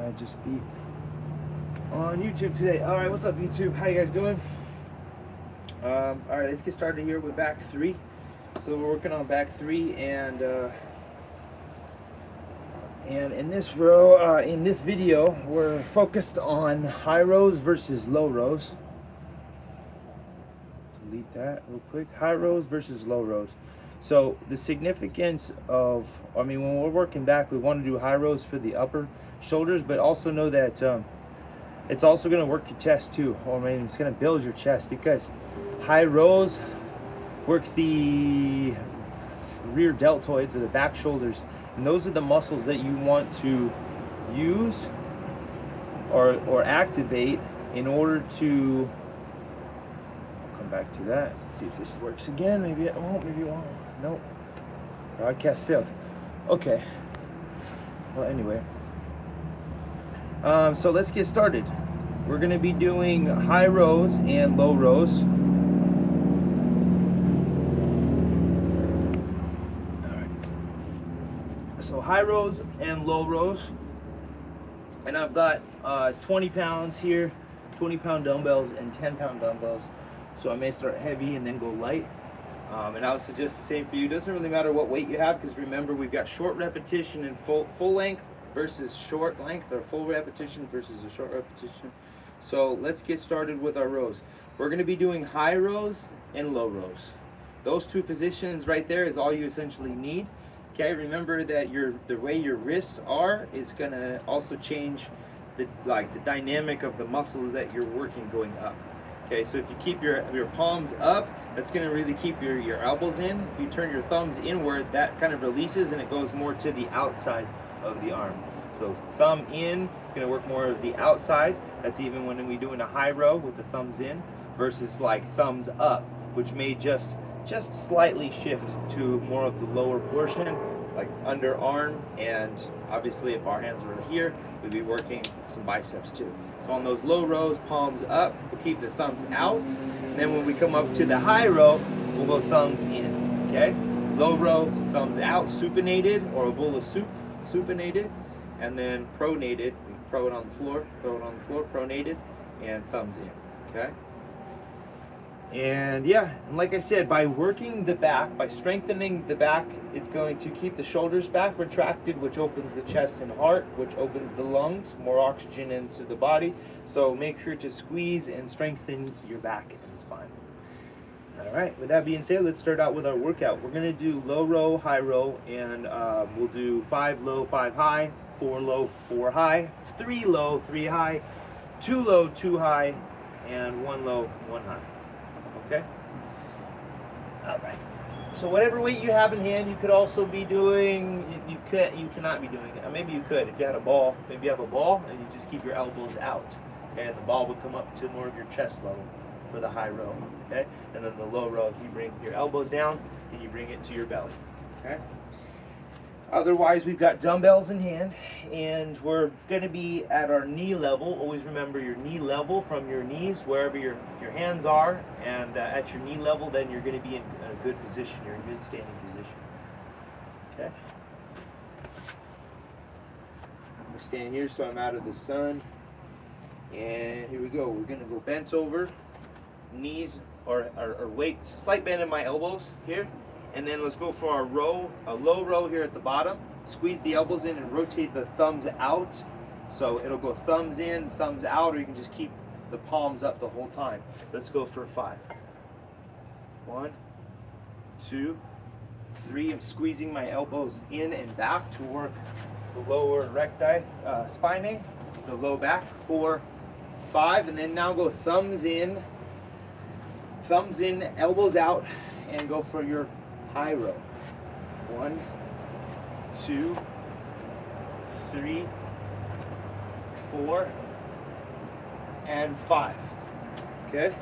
might just be on YouTube today. All right, what's up, YouTube? How you guys doing? All right, let's get started here with back 3. So we're working on back 3, and in this in this video, we're focused on high rows versus low rows. Delete that real quick. High rows versus low rows. So the significance of, when we're working back, we want to do high rows for the upper shoulders, but also know that it's also going to work your chest too. It's going to build your chest, because high rows works the rear deltoids or the back shoulders, and those are the muscles that you want to use or activate in order to, I'll come back to that. Let's see if this works again. Maybe it won't, maybe it won't. Nope. Broadcast failed. Okay. Well, anyway. So let's get started. We're going to be doing high rows and low rows. All right. So high rows and low rows. And I've got 20 pounds here, 20-pound dumbbells and 10-pound dumbbells. So I may start heavy and then go light. And I would suggest the same for you. It doesn't really matter what weight you have, because remember, we've got short repetition and full length versus short length, or full repetition versus a short repetition. So let's get started with our rows. We're going to be doing high rows and low rows. Those two positions right there is all you essentially need. Okay, remember that the way your wrists are is going to also change the dynamic of the muscles that you're working going up. Okay, so if you keep your palms up, that's going to really keep your elbows in. If you turn your thumbs inward, that kind of releases and it goes more to the outside of the arm. So thumb in is going to work more of the outside. That's even when we're doing a high row with the thumbs in, versus like thumbs up, which may just slightly shift to more of the lower portion, like underarm, and obviously if our hands were here, we'd be working some biceps too. So on those low rows, palms up, we'll keep the thumbs out. And then when we come up to the high row, we'll go thumbs in, okay? Low row, thumbs out, supinated, or a bowl of soup, supinated. And then pronated, we pro it on the floor, pronated, and thumbs in, okay? And yeah, and like I said, by working the back, by strengthening the back, it's going to keep the shoulders back retracted, which opens the chest and heart, which opens the lungs, more oxygen into the body. So make sure to squeeze and strengthen your back and spine. All right, with that being said, let's start out with our workout. We're gonna do low row, high row, and we'll do 5 low, 5 high, 4 low, 4 high, 3 low, 3 high, 2 low, 2 high, and 1 low, 1 high. Okay? All right. So whatever weight you have in hand, you could also be doing, you cannot be doing it. Maybe you could if you had a ball. Maybe you have a ball and you just keep your elbows out. Okay? And the ball would come up to more of your chest level for the high row. Okay? And then the low row, you bring your elbows down and you bring it to your belly. Okay? Otherwise, we've got dumbbells in hand, and we're going to be at our knee level. Always remember your knee level from your knees, wherever your hands are, and at your knee level, then you're going to be in a good position. You're in a good standing position. Okay? I'm going to stand here so I'm out of the sun. And here we go. We're going to go bent over, knees or weight, slight bend in my elbows here. And then let's go for our row, a low row here at the bottom. Squeeze the elbows in and rotate the thumbs out. So it'll go thumbs in, thumbs out, or you can just keep the palms up the whole time. Let's go for 5. 1, 2, 3. I'm squeezing my elbows in and back to work the lower recti spinae, the low back. 4, 5, and then now go thumbs in, elbows out, and go for your high row. 1, 2, 3, 4, and 5. Okay?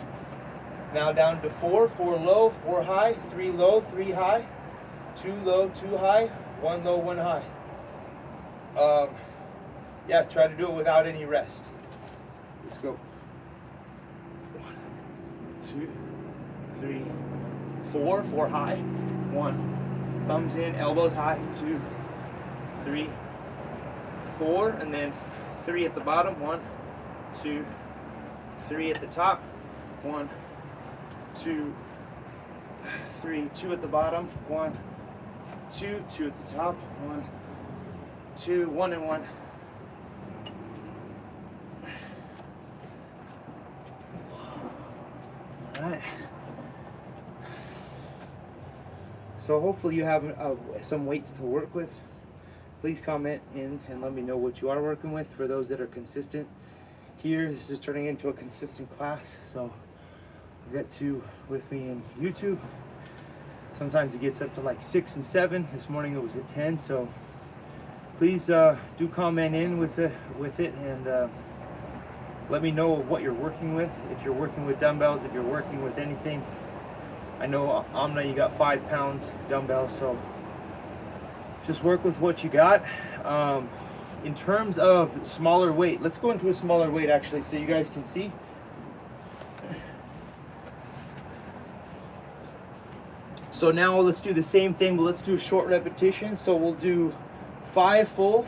Now down to 4, 4 low, 4 high, 3 low, 3 high, 2 low, 2 high, 1 low, 1 high. Yeah, try to do it without any rest. Let's go. 1, 2, 3, 4, 4 high, 1, thumbs in, elbows high, 2, 3, 4, and then 3 at the bottom, 1, 2, 3 at the top, 1, 2, 3, 2 at the bottom, 1, 2, 2 at the top, 1, 2, 1 and 1. All right. So hopefully you have some weights to work with. Please comment in and let me know what you are working with. For those that are consistent here, this is turning into a consistent class. So I've got 2 with me in YouTube. Sometimes it gets up to like 6 and 7. This morning it was at 10. So please do comment in with it and let me know what you're working with. If you're working with dumbbells, if you're working with anything. I know Amna, you got 5 pounds dumbbells, so just work with what you got. In terms of smaller weight, let's go into a smaller weight actually so you guys can see. So now let's do the same thing, but let's do a short repetition. So we'll do 5 full,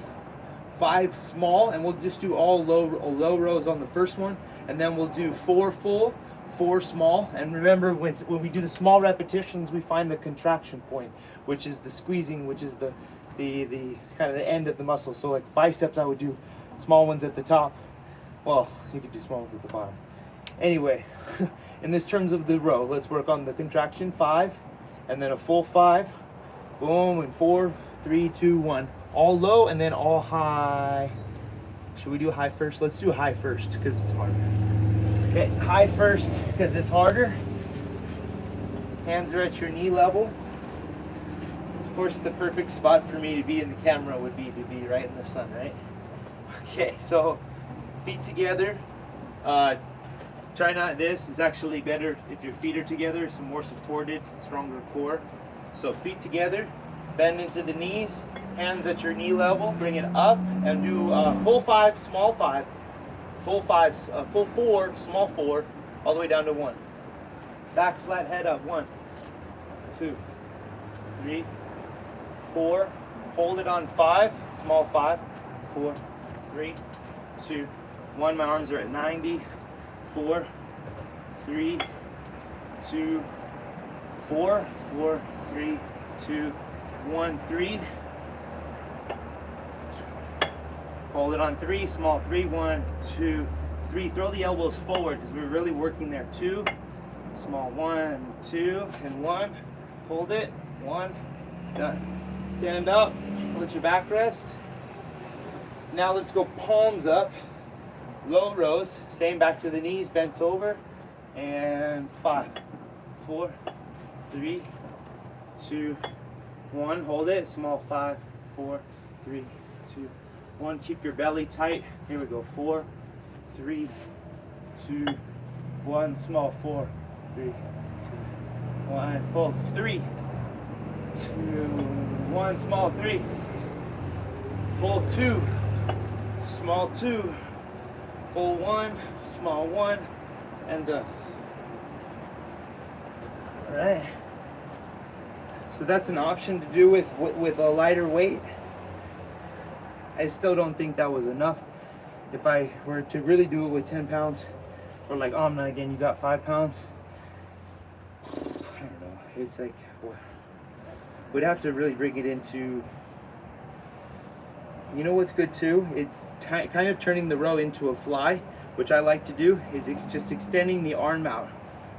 5 small, and we'll just do all low rows on the first one, and then we'll do 4 full, 4 small. And remember, when we do the small repetitions, we find the contraction point, which is the squeezing, which is the kind of the end of the muscle. So like biceps, I would do small ones at the top. Well, you could do small ones at the bottom. Anyway, in this terms of the row, let's work on the contraction 5, and then a full 5, boom, and 4, 3, 2, 1. All low and then all high. Should we do high first? Let's do high first because it's harder. Okay, high first because it's harder. Hands are at your knee level. Of course, the perfect spot for me to be in the camera would be to be right in the sun, right? Okay, so feet together. Try not this. It's actually better if your feet are together. It's a more supported, stronger core. So feet together, bend into the knees, hands at your knee level, bring it up, and do full 5, small 5. Full 5, full 4, small 4, all the way down to 1. Back flat, head up. 1, 2, 3, 4. Hold it on 5, small 5. 4, 3, 2, 1. My arms are at 90. 4, 3, 2, 4. 4, 3, 2, 1, 3. Hold it on 3, small 3, 1, 2, 3. Throw the elbows forward because we're really working there. 2, small 1, 2, and 1. Hold it. 1, done. Stand up. Let your back rest. Now let's go palms up. Low rows. Same, back to the knees, bent over. And 5, 4, 3, 2, 1. Hold it. Small 5, 4, 3, 2, 1. Keep your belly tight. Here we go. 4, 3, 2, 1. Small 4, 3, 2, 1. Full 3, 2, 1. Small 3. Full 2. Small 2. Full 1. Small 1. And done. All right. So that's an option to do with a lighter weight. I still don't think that was enough. If I were to really do it with 10 pounds, or like Amna again, you got 5 pounds. I don't know. It's like, we'd have to really bring it into, you know what's good too? It's kind of turning the row into a fly, which I like to do, is just extending the arm out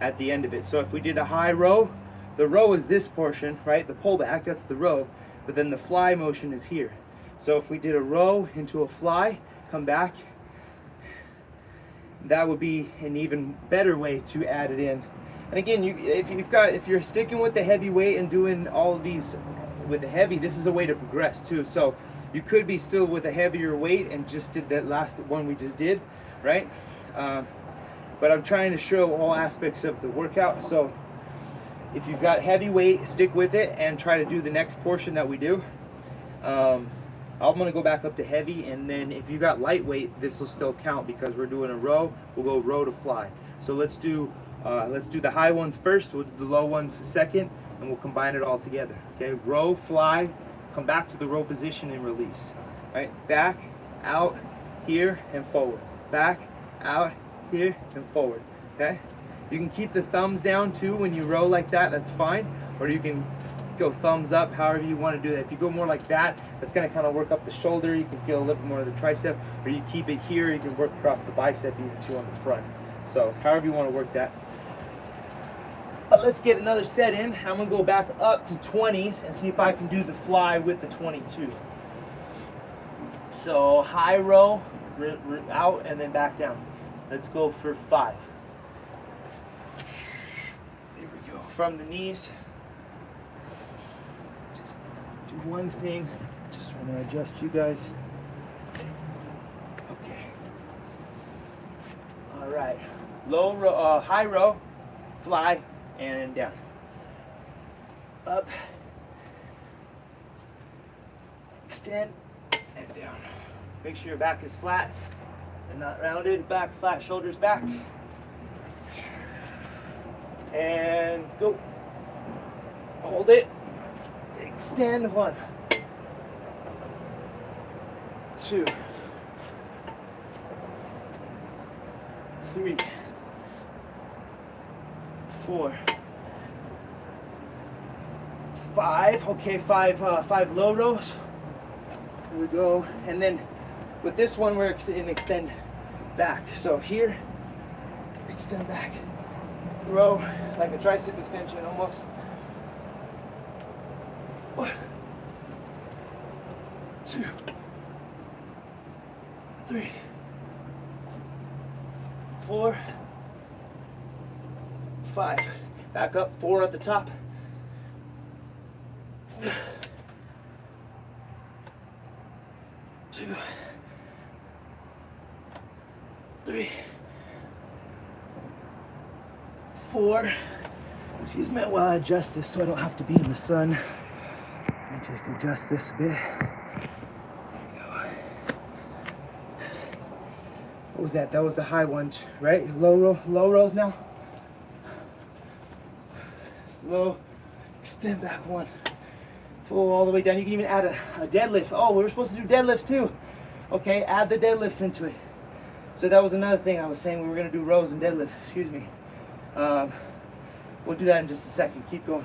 at the end of it. So if we did a high row, the row is this portion, right? The pullback, that's the row, but then the fly motion is here. So if we did a row into a fly, come back, that would be an even better way to add it in. And again, if you're sticking with the heavy weight and doing all of these with the heavy, this is a way to progress too. So you could be still with a heavier weight and just did that last one we just did, right? But I'm trying to show all aspects of the workout. So if you've got heavy weight, stick with it and try to do the next portion that we do. I'm gonna go back up to heavy, and then if you got lightweight, this will still count because we're doing a row. We'll go row to fly. So let's do the high ones first. We'll do the low ones second, and we'll combine it all together. Okay, row, fly, come back to the row position and release. All right, back, out, here, and forward. Back, out, here, and forward, okay? You can keep the thumbs down too when you row like that, that's fine. Or you can go thumbs up, however you want to do that. If you go more like that, that's going to kind of work up the shoulder. You can feel a little bit more of the tricep. Or you keep it here, you can work across the bicep even too on the front. So however you want to work that. But let's get another set in. I'm going to go back up to 20s and see if I can do the fly with the 22. So high row, out, and then back down. Let's go for 5. There we go. From the knees. Just do one thing. Just want to adjust you guys. Okay. All right. Low row, high row, fly, and down. Up. Extend. And down. Make sure your back is flat and not rounded. Back flat, shoulders back. And go. Hold it. Extend. 1, 2, 3, 4, 5. Okay, 5 low rows. Here we go, and then with this one we're in extend back. So here, extend back, row like a tricep extension almost. 1, 2, 3, 4, 5. Back up, 4 at the top. 2, 3, 4. Excuse me while I adjust this so I don't have to be in the sun. Let me just adjust this a bit. There we go. What was that? That was the high one, right? Low rows now. Low, extend back 1. Full all the way down. You can even add a deadlift. Oh, we were supposed to do deadlifts too. Okay, add the deadlifts into it. So that was another thing I was saying. We were going to do rows and deadlifts. Excuse me. We'll do that in just a second. Keep going.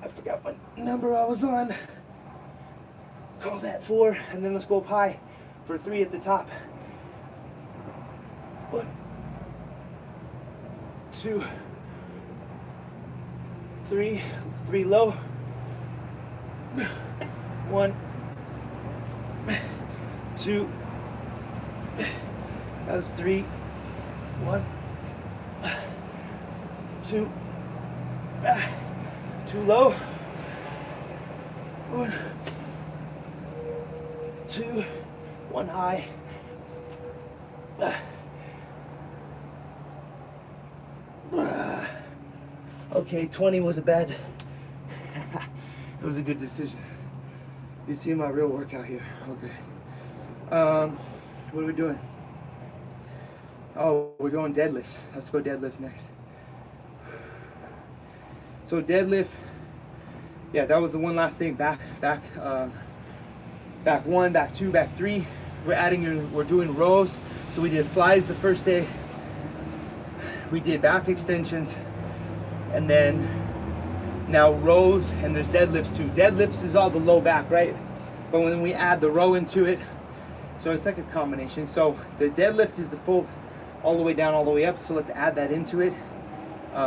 I forgot what number I was on. Call that 4, and then let's go up high for 3 at the top. 1, 2, 3 low. 1, 2. That was 3. 1, 2. 2 low. 1, 2. 1 high. Okay, 20 was a bad. It was a good decision. You see my real workout here. Okay. What are we doing? Oh, we're going deadlifts. Let's go deadlifts next. So deadlift. Yeah, that was the one last thing. Back 1, back 2, back 3. We're doing rows. So we did flies the first day. We did back extensions, and then now rows, and there's deadlifts too. Deadlifts is all the low back, right? But when we add the row into it, so it's like a combination. So the deadlift is the full, all the way down, all the way up. So let's add that into it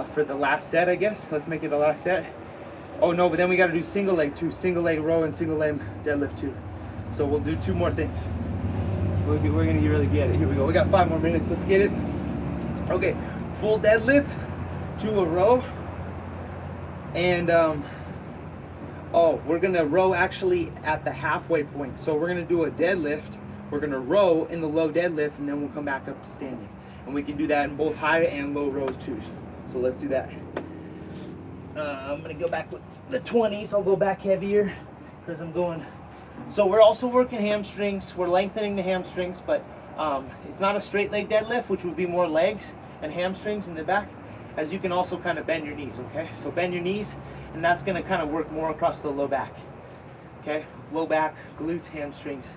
for the last set, I guess. Let's make it the last set. Oh no, but then we got to do single leg too. Single leg row and single leg deadlift too. So we'll do 2 more things. We're gonna really get it. Here we go. We got 5 more minutes. Let's get it. Okay, full deadlift to a row. And we're gonna row actually at the halfway point. So we're gonna do a deadlift. We're gonna row in the low deadlift, and then we'll come back up to standing. And we can do that in both high and low rows too. So let's do that. I'm gonna go back with the 20s. I'll go back heavier because I'm going. So we're also working hamstrings. We're lengthening the hamstrings, but it's not a straight leg deadlift, which would be more legs and hamstrings in the back, as you can also kind of bend your knees, okay? So bend your knees, and that's gonna kind of work more across the low back. Okay, low back, glutes, hamstrings.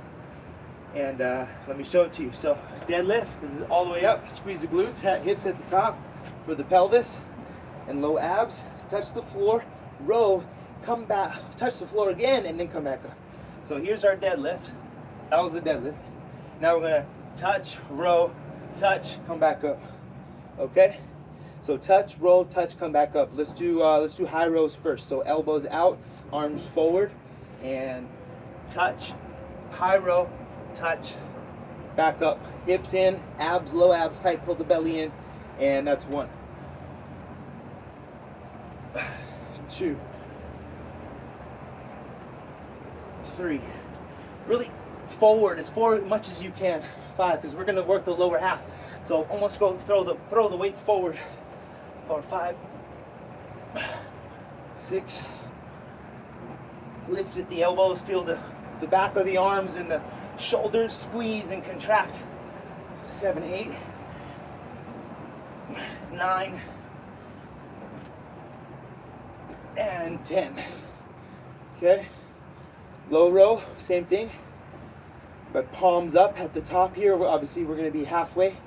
And let me show it to you. So deadlift, this is all the way up, squeeze the glutes, hips at the top for the pelvis, and low abs, touch the floor, row, come back, touch the floor again, and then come back up. So here's our deadlift. That was the deadlift. Now we're gonna touch, row, touch, come back up. Okay? So touch, roll, touch, come back up. Let's do high rows first. So elbows out, arms forward, and touch, high row, touch, back up. Hips in, abs, low abs tight, pull the belly in, and that's 1. 2, 3. Really forward as much as you can. 5, because we're gonna work the lower half. So almost go throw the weights forward. 4, 5, 6. Lift at the elbows, feel the back of the arms and the shoulders squeeze and contract. 7, 8, 9, and 10. Okay? Low row, same thing. But palms up at the top here. Obviously, we're going to be halfway.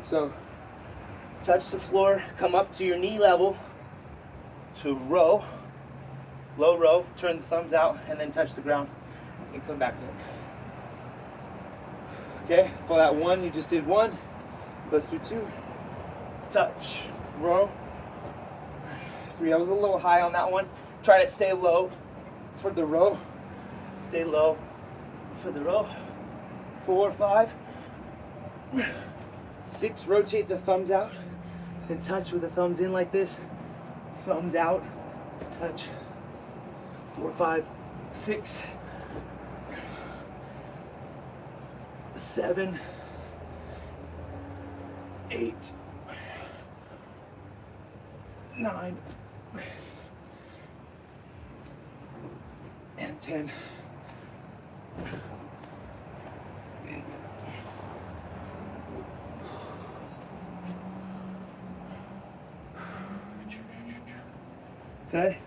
So, touch the floor, come up to your knee level to row. Low row, turn the thumbs out, and then touch the ground and come back up. Okay, call that 1. You just did 1. Let's do 2. Touch, row. 3. I was a little high on that one. Try to stay low for the row. Stay low for the row. 4, 5, 6. Rotate the thumbs out and touch with the thumbs in like this. Thumbs out, touch. 4, 5, 6, 7, 8, 9, and 10. Okay.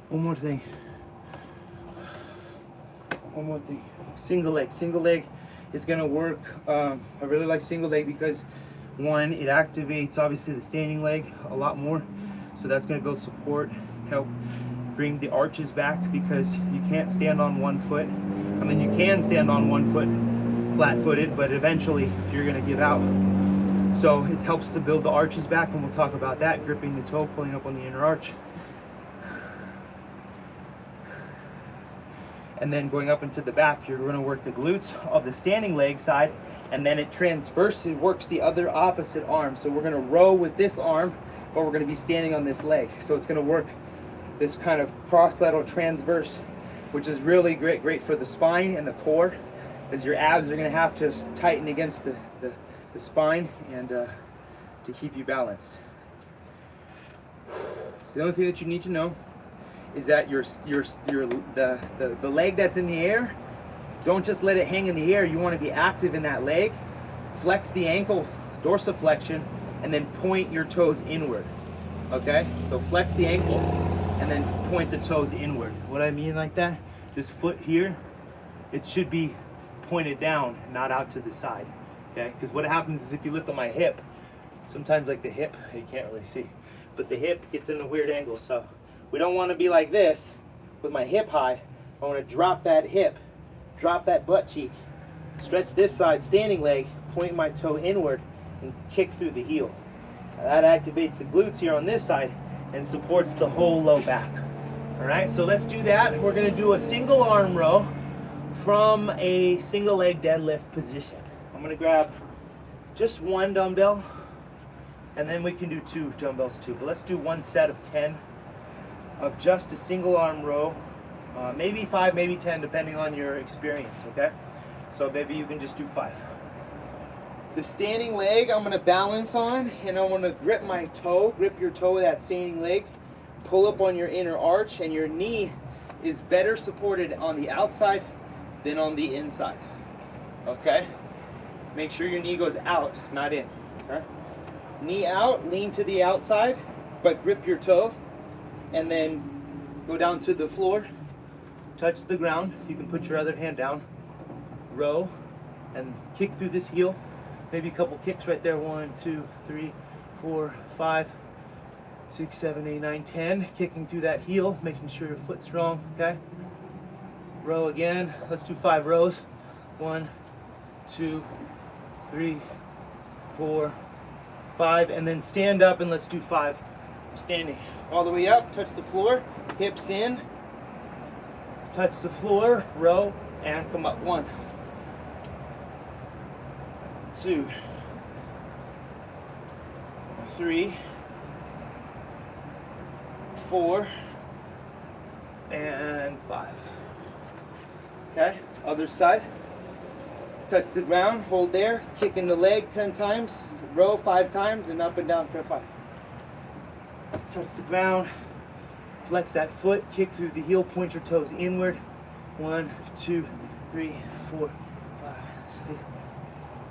One more thing. Single leg. Single leg is gonna work. I really like single leg because 1, it activates obviously the standing leg a lot more. So that's gonna build support, help bring the arches back because you can't stand on 1 foot. I mean, you can stand on 1 foot flat-footed, but eventually you're gonna give out. So it helps to build the arches back, and we'll talk about that. Gripping the toe, pulling up on the inner arch. And then going up into the back, you're going to work the glutes of the standing leg side, and then it works the other opposite arm. So we're going to row with this arm, but we're going to be standing on this leg. So it's going to work this kind of cross-lateral transverse, which is really great for the spine and the core, as your abs are going to have to tighten against the spine and to keep you balanced. The only thing that you need to know is that the leg that's in the air, don't just let it hang in the air. You want to be active in that leg. Flex the ankle, dorsiflexion, and then point your toes inward. Okay? So flex the ankle and then point the toes inward. What I mean like that, this foot here, it should be pointed down, not out to the side. Okay? Because what happens is if you lift on my hip, sometimes like the hip, you can't really see, but the hip gets in a weird angle. So we don't want to be like this with my hip high. I want to drop that hip, drop that butt cheek, stretch this side, standing leg, point my toe inward, and kick through the heel. Now that activates the glutes here on this side and supports the whole low back. All right, so let's do that. We're going to do a single arm row from a single leg deadlift position. I'm going to grab just 1 dumbbell, and then we can do 2 dumbbells too. But let's do 1 set of 10 of just a single arm row, maybe 5, maybe 10, depending on your experience, okay? So maybe you can just do 5. The standing leg I'm gonna balance on, and I wanna grip my toe, grip your toe with that standing leg, pull up on your inner arch, and your knee is better supported on the outside than on the inside, okay? Make sure your knee goes out, not in, okay? Knee out, lean to the outside, but grip your toe, and then go down to the floor touch the ground. You can put your other hand down, row, and kick through this heel. Maybe a couple kicks right there. 1, 2, 3, 4, 5, 6, 7, 8, 9, 10. Kicking through that heel, making sure your foot's strong, okay? Row again. Let's do 5 rows. 1, 2, 3, 4, 5, and then stand up and let's do 5 standing. All the way up, touch the floor, hips in, touch the floor, row, and come up. 1, 2, 3, 4, and 5. Okay, other side. Touch the ground, hold there, kick in the leg 10 times, row 5 times, and up and down for 5. Touch the ground, flex that foot, kick through the heel, point your toes inward. 1, 2, 3, 4, 5, 6,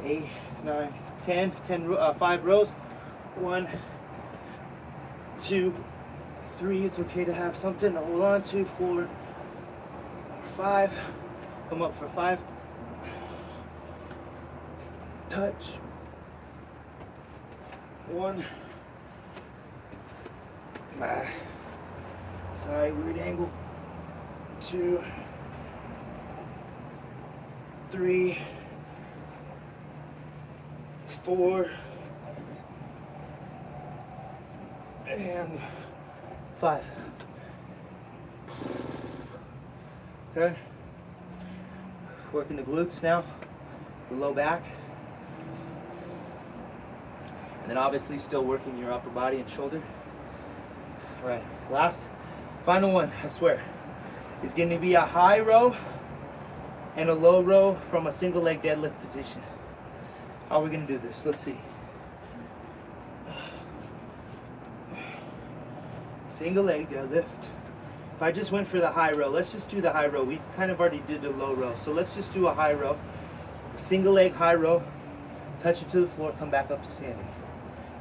8, 9, 10. 5 rows. 1, 2, 3. It's okay to have something to hold on to. 4, 5. Come up for 5. Touch. 1. Sorry, weird angle. 2, 3, 4, and 5. Okay. Working the glutes now, the low back. And then obviously still working your upper body and shoulder. All right, last, final one, I swear, is going to be a high row and a low row from a single leg deadlift position. How are we going to do this? Let's see. Single leg deadlift. If I just went for the high row, let's just do the high row. We kind of already did the low row, so let's just do a high row. Single leg high row, touch it to the floor, come back up to standing.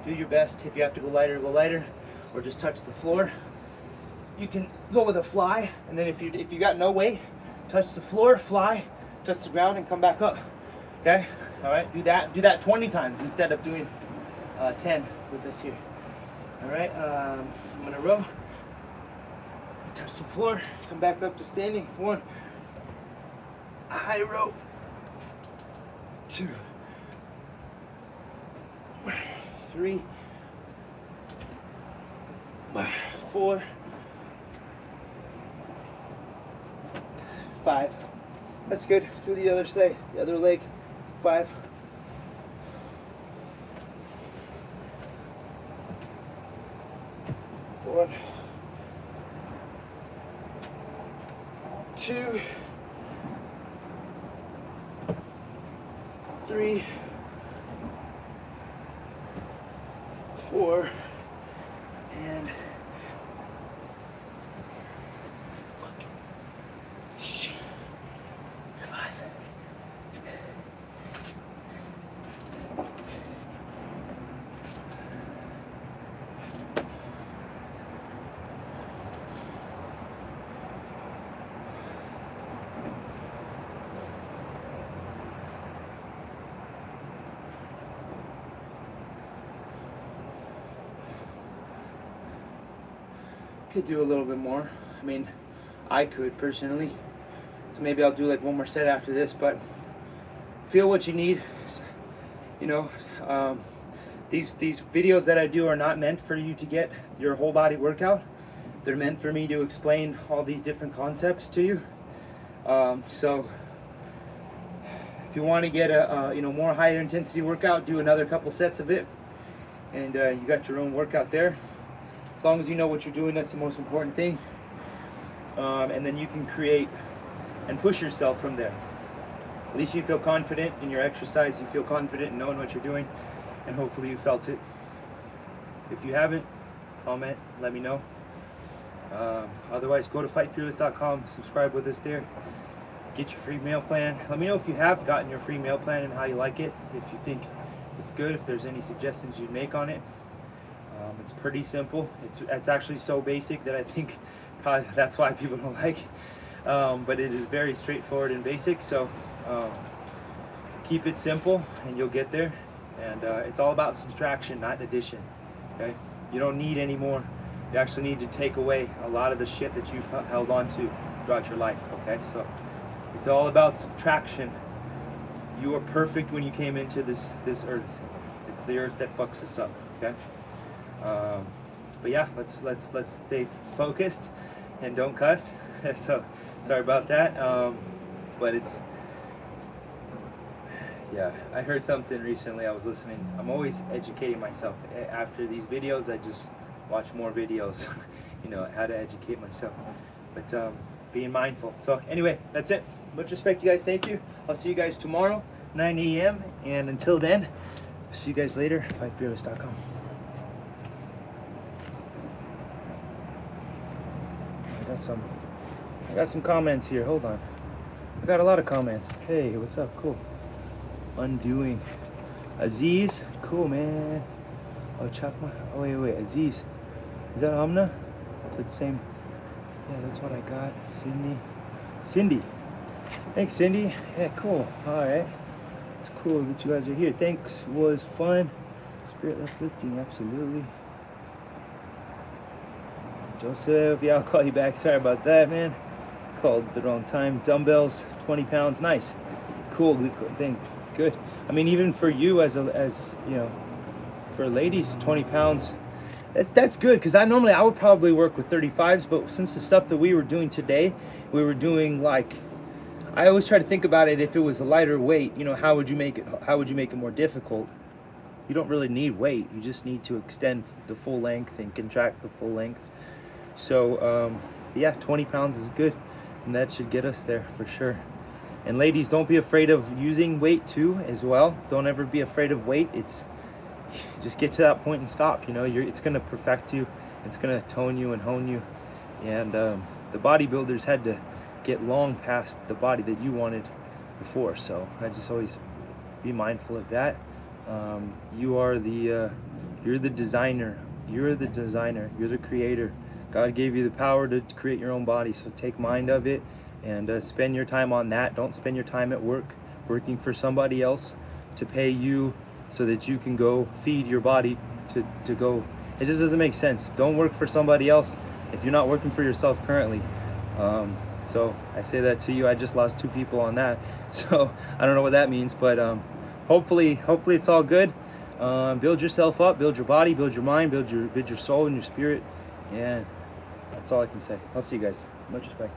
Do your best. If you have to go lighter, or just touch the floor. You can go with a fly, and then if you got no weight, touch the floor, fly, touch the ground, and come back up. Okay? All right. Do that 20 times instead of doing 10 with us here. All right. I'm gonna row. Touch the floor, come back up to standing. 1, a high row. 2, 3, 4, 5. That's good. Do the other side, the other leg. 5. 1, 2, 3, 4, and 5. Could do a little bit more. I mean, I could personally. So maybe I'll do like one more set after this, but feel what you need. You know, these videos that I do are not meant for you to get your whole body workout. They're meant for me to explain all these different concepts to you. So if you want to get a more higher intensity workout, do another couple sets of it, and you got your own workout there. As long as you know what you're doing, that's the most important thing. And then you can create and push yourself from there. At least you feel confident in your exercise, you feel confident in knowing what you're doing, and hopefully you felt it. If you haven't, comment, let me know. Otherwise, go to fightfearless.com, subscribe with us there, get your free meal plan. Let me know if you have gotten your free meal plan and how you like it, if you think it's good, if there's any suggestions you'd make on it. It's pretty simple. It's actually so basic that I think probably that's why people don't like. but it is very straightforward and basic. So keep it simple and you'll get there. And it's all about subtraction, not addition. Okay, you don't need any more. You actually need to take away a lot of the shit that you've held on to throughout your life. Okay, so it's all about subtraction. You are perfect when you came into this earth. It's the earth that fucks us up. Okay, but yeah, let's stay focused and don't cuss. So sorry about that. But it's, yeah, I heard something recently. I was listening. I'm always educating myself. After these videos, I just watch more videos, you know, how to educate myself. But being mindful. So anyway, that's it. Much respect, you guys. Thank you. I'll see you guys tomorrow, 9 a.m. And until then, see you guys later. FightFearless.com. I got some comments here. Hold on. I got a lot of comments. Hey, what's up? Cool. Undoing. Aziz, cool, man. Oh, Chakma. Oh, wait. Aziz. Is that Amna? That's the same. Yeah, that's what I got. Cindy. Thanks, Cindy. Yeah, cool. All right. It's cool that you guys are here. Thanks. Was fun. Spirit uplifting, absolutely. Joseph, yeah, I'll call you back. Sorry about that, man. Called the wrong time. Dumbbells, 20 pounds. Nice. Cool. Good. I mean, even for you as you know, for ladies, 20 pounds. That's good, because I would probably work with 35s, but since the stuff that we were doing today, we were doing like, I always try to think about it, if it was a lighter weight, you know, how would you make it more difficult? You don't really need weight. You just need to extend the full length and contract the full length. So yeah, 20 pounds is good, and that should get us there for sure. And ladies, don't be afraid of using weight too as well. Don't ever be afraid of weight. It's just get to that point and stop. You know, it's gonna perfect you. It's gonna tone you and hone you. And the bodybuilders had to get long past the body that you wanted before. So I just always be mindful of that. You're the designer. You're the creator. God gave you the power to create your own body. So take mind of it and spend your time on that. Don't spend your time at work, working for somebody else to pay you so that you can go feed your body to go. It just doesn't make sense. Don't work for somebody else if you're not working for yourself currently. So I say that to you. I just lost 2 people on that. So I don't know what that means, but hopefully it's all good. Build yourself up, build your body, build your mind, build your soul and your spirit. And that's all I can say. I'll see you guys. Much respect.